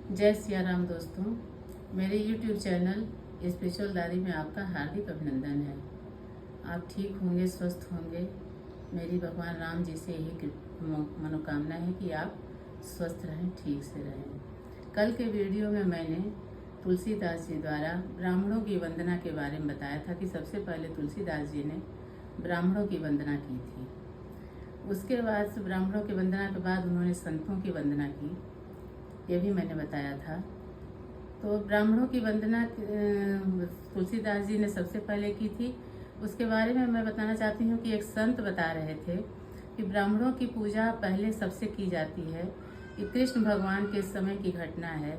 जय सिया राम दोस्तों, मेरे YouTube चैनल स्पिरिचुअल डायरी में आपका हार्दिक अभिनंदन है। आप ठीक होंगे, स्वस्थ होंगे। मेरी भगवान राम जी से यही मनोकामना है कि आप स्वस्थ रहें, ठीक से रहें। कल के वीडियो में मैंने तुलसीदास जी द्वारा ब्राह्मणों की वंदना के बारे में बताया था कि सबसे पहले तुलसीदास जी ने ब्राह्मणों की वंदना की थी। उसके बाद ब्राह्मणों की वंदना के बाद उन्होंने संतों की वंदना की, ये भी मैंने बताया था। तो ब्राह्मणों की वंदना तुलसीदास जी ने सबसे पहले की थी। उसके बारे में मैं बताना चाहती हूँ कि एक संत बता रहे थे कि ब्राह्मणों की पूजा पहले सबसे की जाती है। कि कृष्ण भगवान के समय की घटना है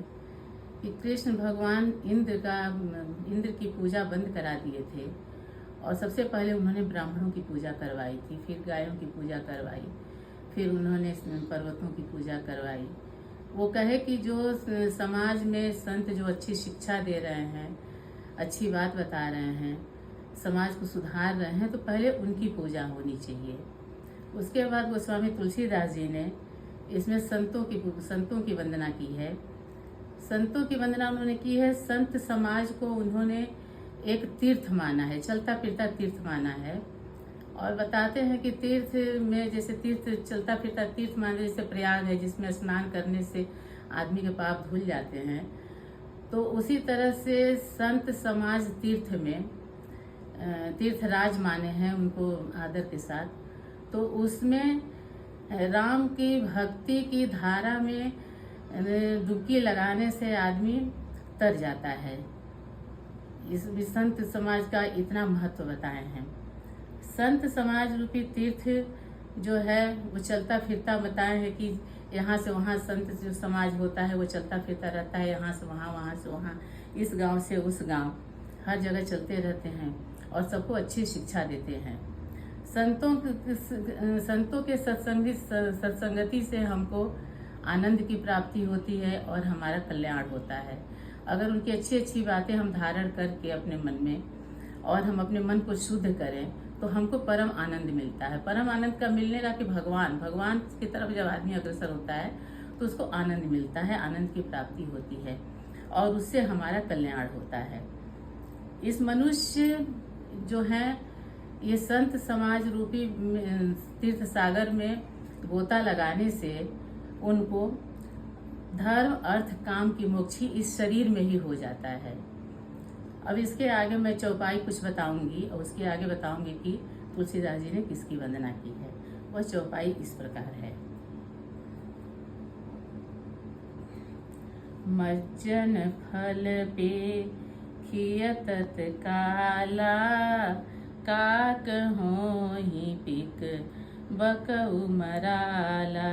कि कृष्ण भगवान इंद्र की पूजा बंद करा दिए थे और सबसे पहले उन्होंने ब्राह्मणों की पूजा करवाई थी, फिर गायों की पूजा करवाई, फिर उन्होंने पर्वतों की पूजा करवाई। वो कहे कि जो समाज में संत जो अच्छी शिक्षा दे रहे हैं, अच्छी बात बता रहे हैं, समाज को सुधार रहे हैं, तो पहले उनकी पूजा होनी चाहिए। उसके बाद गोस्वामी तुलसीदास जी ने इसमें संतों की वंदना की है। संतों की वंदना उन्होंने की है। संत समाज को उन्होंने एक तीर्थ माना है, चलता फिरता तीर्थ माना है। और बताते हैं कि तीर्थ में जैसे तीर्थ चलता फिरता तीर्थ माने जैसे प्रयाग है, जिसमें स्नान करने से आदमी के पाप धुल जाते हैं, तो उसी तरह से संत समाज तीर्थ में तीर्थराज माने हैं उनको आदर के साथ। तो उसमें राम की भक्ति की धारा में डुबकी लगाने से आदमी तर जाता है। इस संत समाज का इतना महत्व बताए हैं। संत समाज रूपी तीर्थ जो है वो चलता फिरता बताए हैं कि यहाँ से वहाँ संत जो समाज होता है वो चलता फिरता रहता है, यहाँ से वहाँ, वहाँ से वहाँ, इस गांव से उस गांव, हर जगह चलते रहते हैं और सबको अच्छी शिक्षा देते हैं। संतों के सत्संगति से हमको आनंद की प्राप्ति होती है और हमारा कल्याण होता है। अगर उनकी अच्छी अच्छी बातें हम धारण करके अपने मन में और हम अपने मन को शुद्ध करें तो हमको परम आनंद मिलता है। परम आनंद का मिलने का कि भगवान की तरफ जब आदमी अग्रसर होता है तो उसको आनंद मिलता है, आनंद की प्राप्ति होती है और उससे हमारा कल्याण होता है। इस मनुष्य जो है ये संत समाज रूपी तीर्थ सागर में गोता लगाने से उनको धर्म, अर्थ, काम की मोक्ष इस शरीर में ही हो जाता है। अब इसके आगे मैं चौपाई कुछ बताऊंगी और उसके आगे बताऊंगी कि तुलसीदास जी ने किसकी वंदना की है। वह चौपाई इस प्रकार है। मज्जन फल पे खियत काला, काक होहि पिक बकउ मराला।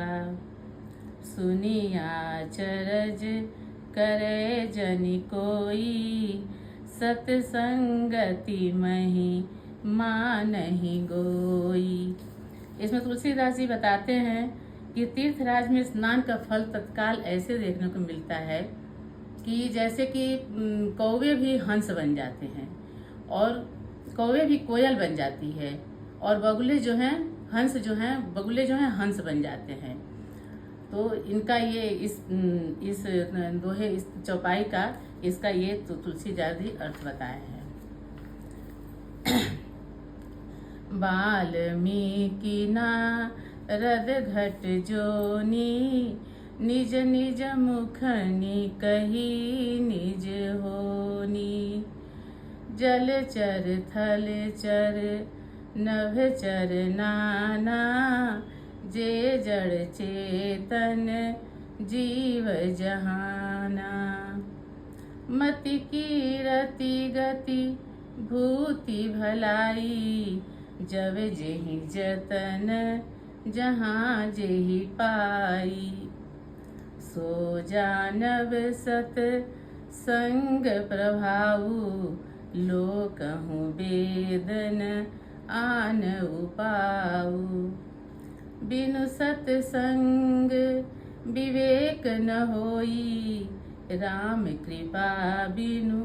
सुनिया चरज करे जनि कोई, सतसंगति मही मानहि गोई। इसमें तुलसीदास जी बताते हैं कि तीर्थराज में स्नान का फल तत्काल ऐसे देखने को मिलता है कि जैसे कि कौवे भी हंस बन जाते हैं और कौवे भी कोयल बन जाती है और बगुले जो हैं बगुले जो हैं हंस बन जाते हैं। तो इनका ये इस दोहे, इस चौपाई का इसका ये तो तुलसीदास जी अर्थ बताए हैं। वाल्मीकि नारद घट जोनी, निज निज मुखनि कही निज होनी। जल चर थल चर नभ चर नाना, जे जड़ चेतन जीव जहाना। मति की रति गति भूति भलाई, जब जेहि जतन जहाँ जेहि पाई। सो जानब सत संग प्रभाऊ, लोकहु वेदन आन उपाऊ। बिनु सत्संग विवेक न होई, राम कृपा बिनु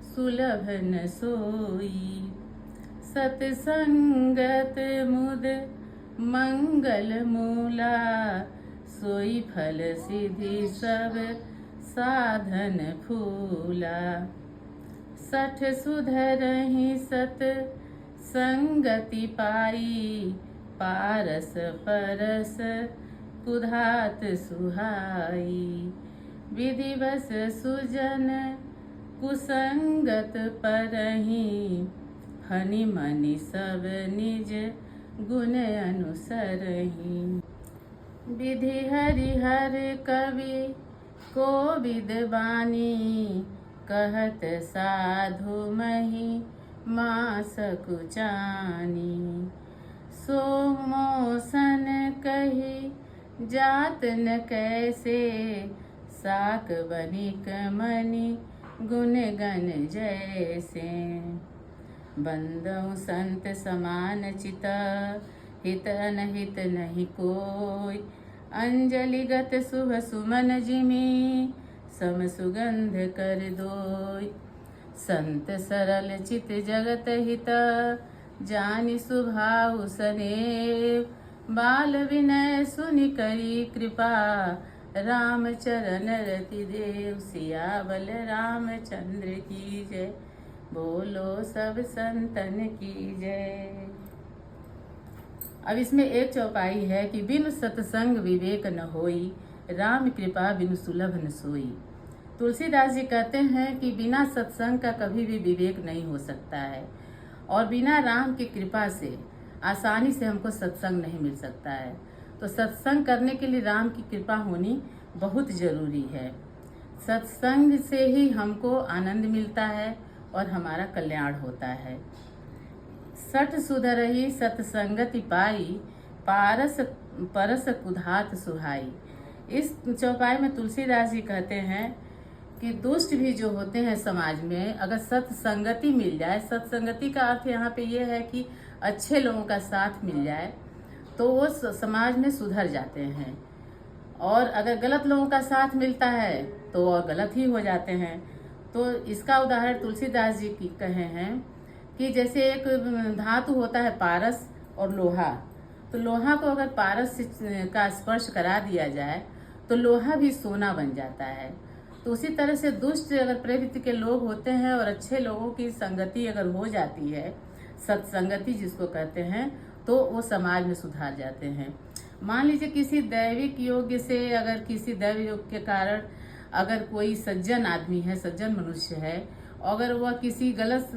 सुलभ न सोई। सत्संगत मुद मंगल मूला, सोई फल सिद्धि सब साधन फूला। सठ सुधरहि सत संगति पाई, पारस परस कुधात सुहाई। विधिवस सुजन कुसंगत परहि, हनि मनि सब निज गुण अनुसरहि। विधि हरिहर कवि कोविद बानी, कहत साधु महि मास कुचानी। सो मोसन कही जात न कैसे, साक बनिक मनि गुण गण जैसे। बंदउ संत समान चित, हित अनहित नहीं कोय। अंजलिगत शुभ सुमन जिमि, सम सुगंध कर दोय। संत सरल चित जगत हित, जानि सुभाव सनेव। बाल विनय सुनि करी कृपा, राम चरण रति देव। सियावल रामचंद्र की जय, बोलो सब संतन की जय। अब इसमें एक चौपाई है कि बिनु सत्संग विवेक न होई, राम कृपा बिनु सुलभ न सोई। तुलसीदास जी कहते हैं कि बिना सत्संग का कभी भी विवेक नहीं हो सकता है, और बिना राम की कृपा से आसानी से हमको सत्संग नहीं मिल सकता है। तो सत्संग करने के लिए राम की कृपा होनी बहुत जरूरी है। सत्संग से ही हमको आनंद मिलता है और हमारा कल्याण होता है। सठ सुधरहि सत्संगति पाई, पारस परस कुधात सुहाई। इस चौपाई में तुलसीदास जी कहते हैं कि दुष्ट भी जो होते हैं समाज में, अगर सत्संगति मिल जाए, सत्संगति का अर्थ यहाँ पे ये है कि अच्छे लोगों का साथ मिल जाए तो वो समाज में सुधर जाते हैं, और अगर गलत लोगों का साथ मिलता है तो वो गलत ही हो जाते हैं। तो इसका उदाहरण तुलसीदास जी की कहे हैं कि जैसे एक धातु होता है पारस और लोहा, तो लोहा को अगर पारस का स्पर्श करा दिया जाए तो लोहा भी सोना बन जाता है। तो उसी तरह से दुष्ट अगर प्रवृत्ति के लोग होते हैं और अच्छे लोगों की संगति अगर हो जाती है, सत्संगति जिसको कहते हैं, तो वो समाज में सुधार जाते हैं। मान लीजिए किसी दैविक योग्य से, अगर किसी दैव योग के कारण अगर कोई सज्जन आदमी है, सज्जन मनुष्य है, अगर वह किसी गलत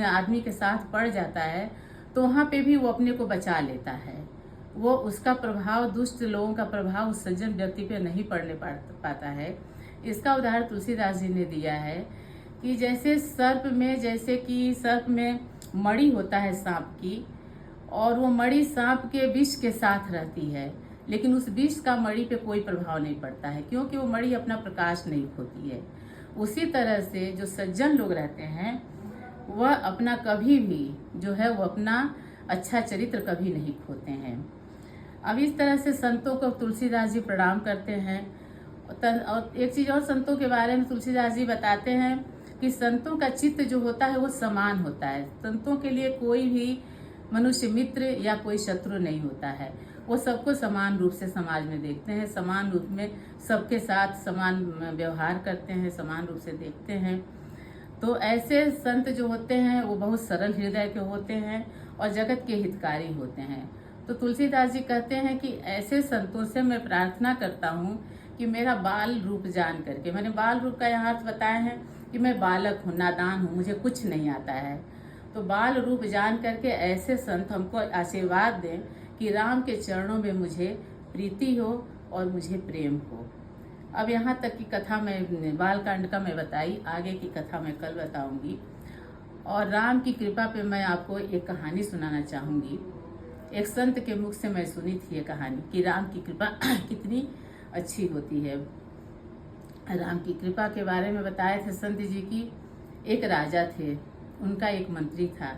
आदमी के साथ पड़ जाता है तो वहाँ पे भी वो अपने को बचा लेता है। वो उसका प्रभाव, दुष्ट लोगों का प्रभाव उस सज्जन व्यक्ति पे नहीं पड़ने पाता है। इसका उदाहरण तुलसीदास जी ने दिया है कि जैसे सर्प में मणि होता है सांप की, और वो मणि सांप के विष के साथ रहती है, लेकिन उस विष का मणि पे कोई प्रभाव नहीं पड़ता है, क्योंकि वो मणि अपना प्रकाश नहीं खोती है। उसी तरह से जो सज्जन लोग रहते हैं वह अपना कभी भी जो है वो अपना अच्छा चरित्र कभी नहीं खोते हैं। अब इस तरह से संतों को तुलसीदास जी प्रणाम करते हैं। और एक चीज़ और संतों के बारे में तुलसीदास जी बताते हैं कि संतों का चित्त जो होता है वो समान होता है। संतों के लिए कोई भी मनुष्य मित्र या कोई शत्रु नहीं होता है। वो सबको समान रूप से समाज में देखते हैं, समान रूप में सबके साथ समान व्यवहार करते हैं, समान रूप से देखते हैं। तो ऐसे संत जो होते हैं वो बहुत सरल हृदय के होते हैं और जगत के हितकारी होते हैं। तो तुलसीदास जी कहते हैं कि ऐसे संतों से मैं प्रार्थना करता हूँ कि मेरा बाल रूप जान करके, मैंने बाल रूप का यहाँ अर्थ बताया है कि मैं बालक हूँ, नादान हूँ, मुझे कुछ नहीं आता है। तो बाल रूप जान करके ऐसे संत हमको आशीर्वाद दें कि राम के चरणों में मुझे प्रीति हो और मुझे प्रेम हो। अब यहाँ तक की कथा मैं बालकांड का मैं बताई, आगे की कथा मैं कल बताऊंगी। और राम की कृपा पे मैं आपको एक कहानी सुनाना चाहूँगी। एक संत के मुख से मैं सुनी थी ये कहानी कि राम की कृपा कितनी अच्छी होती है। राम की कृपा के बारे में बताए थे संत जी की। एक राजा थे, उनका एक मंत्री था।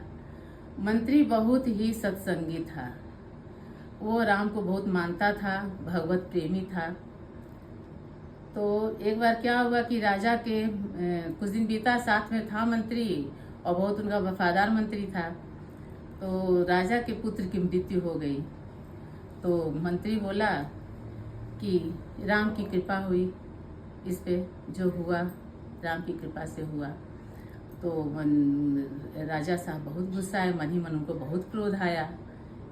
मंत्री बहुत ही सत्संगी था, वो राम को बहुत मानता था, भगवत प्रेमी था। तो एक बार क्या हुआ कि राजा के कुछ दिन बीता, साथ में था मंत्री और बहुत उनका वफादार मंत्री था। तो राजा के पुत्र की मृत्यु हो गई। तो मंत्री बोला कि राम की कृपा हुई, इस पे जो हुआ राम की कृपा से हुआ। तो राजा साहब बहुत गुस्सा आए, मन ही मन उनको बहुत क्रोध आया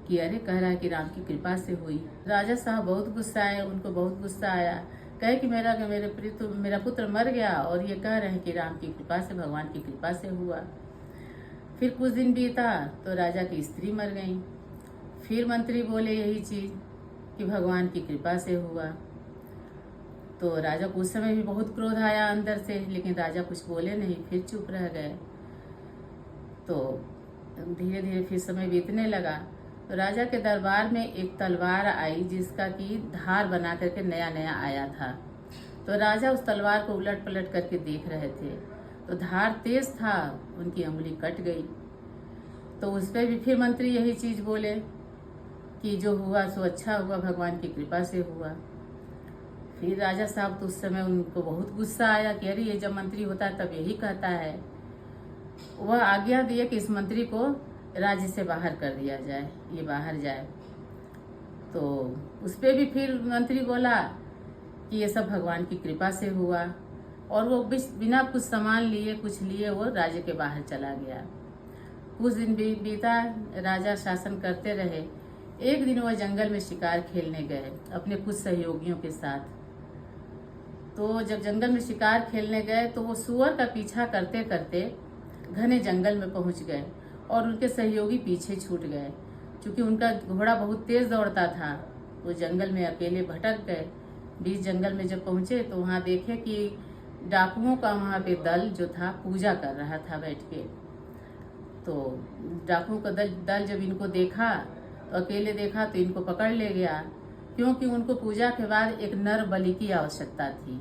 कि अरे कह रहा है कि राम की कृपा से हुई। राजा साहब बहुत गुस्सा आए, उनको बहुत गुस्सा आया, कहे कि मेरा पुत्र मर गया और ये कह रहे हैं कि राम की कृपा से, भगवान की कृपा से हुआ। फिर कुछ दिन बीता तो राजा की स्त्री मर गई। फिर मंत्री बोले यही चीज़ कि भगवान की कृपा से हुआ। तो राजा को उस समय भी बहुत क्रोध आया अंदर से, लेकिन राजा कुछ बोले नहीं, फिर चुप रह गए। तो धीरे धीरे फिर समय बीतने लगा। तो राजा के दरबार में एक तलवार आई जिसका कि धार बना करके नया नया आया था। तो राजा उस तलवार को उलट पलट करके देख रहे थे, तो धार तेज था, उनकी अंगुली कट गई। तो उस पर भी फिर मंत्री यही चीज़ बोले कि जो हुआ सो अच्छा हुआ, भगवान की कृपा से हुआ। फिर राजा साहब तो उस समय उनको बहुत गुस्सा आया कि अरे ये जब मंत्री होता है तब यही कहता है। वह आज्ञा दिए कि इस मंत्री को राज्य से बाहर कर दिया जाए, ये बाहर जाए। तो उस पर भी फिर मंत्री बोला कि ये सब भगवान की कृपा से हुआ, और वो बिना कुछ सामान लिए कुछ लिए वो राज्य के बाहर चला गया। कुछ दिन बीता, राजा शासन करते रहे। एक दिन वह जंगल में शिकार खेलने गए अपने कुछ सहयोगियों के साथ। तो जब जंगल में शिकार खेलने गए तो वो सुअर का पीछा करते करते घने जंगल में पहुंच गए और उनके सहयोगी पीछे छूट गए। क्योंकि उनका घोड़ा बहुत तेज दौड़ता था, वो जंगल में अकेले भटक गए। बीच जंगल में जब पहुंचे तो वहाँ देखे कि डाकुओं का वहाँ पे दल जो था पूजा कर रहा था बैठ के। तो डाकुओं का दल जब इनको देखा तो अकेले देखा तो इनको पकड़ ले गया, क्योंकि उनको पूजा के बाद एक नर बलि की आवश्यकता थी।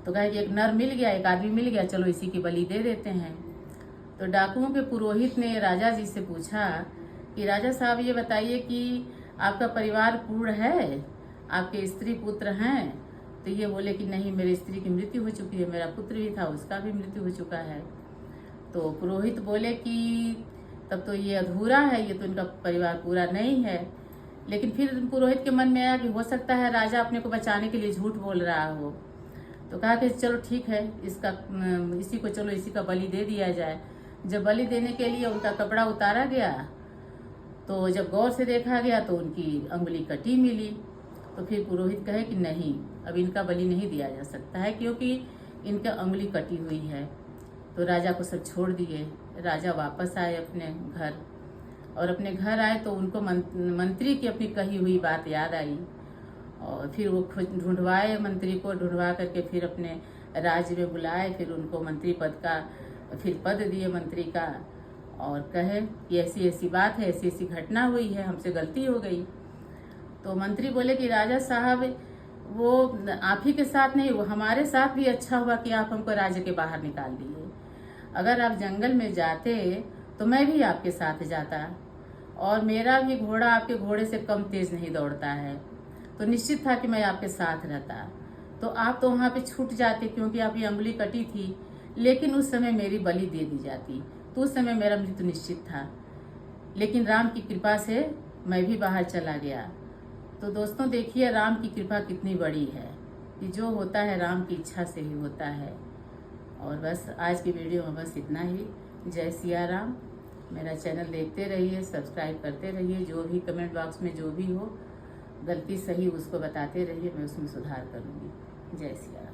तो कहे कि एक नर मिल गया, एक आदमी मिल गया, चलो इसी की बलि दे देते हैं। तो डाकुओं के पुरोहित ने राजा जी से पूछा कि राजा साहब ये बताइए कि आपका परिवार पूर्ण है, आपके स्त्री पुत्र हैं? तो ये बोले कि नहीं, मेरी स्त्री की मृत्यु हो चुकी है, मेरा पुत्र भी था उसका भी मृत्यु हो चुका है। तो पुरोहित बोले कि तब तो ये अधूरा है, ये तो इनका परिवार पूरा नहीं है। लेकिन फिर पुरोहित के मन में आया कि हो सकता है राजा अपने को बचाने के लिए झूठ बोल रहा हो। तो कहा कि चलो ठीक है, इसी का बलि दे दिया जाए। जब बलि देने के लिए उनका कपड़ा उतारा गया तो जब गौर से देखा गया तो उनकी अंगुली कटी मिली। तो फिर पुरोहित कहे कि नहीं, अब इनका बलि नहीं दिया जा सकता है क्योंकि इनका अंगुली कटी हुई है। तो राजा को सब छोड़ दिए। राजा वापस आए अपने घर, और अपने घर आए तो उनको मंत्री की अपनी कही हुई बात याद आई, और फिर वो ढूंढवाए, मंत्री को ढूंढवा करके फिर अपने राज्य में बुलाए। फिर उनको मंत्री पद का फिर पद दिए मंत्री का, और कहे कि ऐसी ऐसी बात है, ऐसी ऐसी घटना हुई है, हमसे गलती हो गई। तो मंत्री बोले कि राजा साहब वो आप ही के साथ नहीं, वो हमारे साथ भी अच्छा हुआ कि आप हमको राज्य के बाहर निकाल दिए। अगर आप जंगल में जाते तो मैं भी आपके साथ जाता, और मेरा भी घोड़ा आपके घोड़े से कम तेज नहीं दौड़ता है, तो निश्चित था कि मैं आपके साथ रहता। तो आप तो वहाँ पे छूट जाते क्योंकि आपकी अंगुली कटी थी, लेकिन उस समय मेरी बलि दे दी जाती तो उस समय मेरा मृत्यु निश्चित था। लेकिन राम की कृपा से मैं भी बाहर चला गया। तो दोस्तों देखिए राम की कृपा कितनी बड़ी है कि जो होता है राम की इच्छा से ही होता है। और बस आज की वीडियो में बस इतना ही। जय सिया राम। मेरा चैनल देखते रहिए, सब्सक्राइब करते रहिए, जो भी कमेंट बॉक्स में जो भी हो गलती सही उसको बताते रहिए, मैं उसमें सुधार करूँगी। जय सिया राम।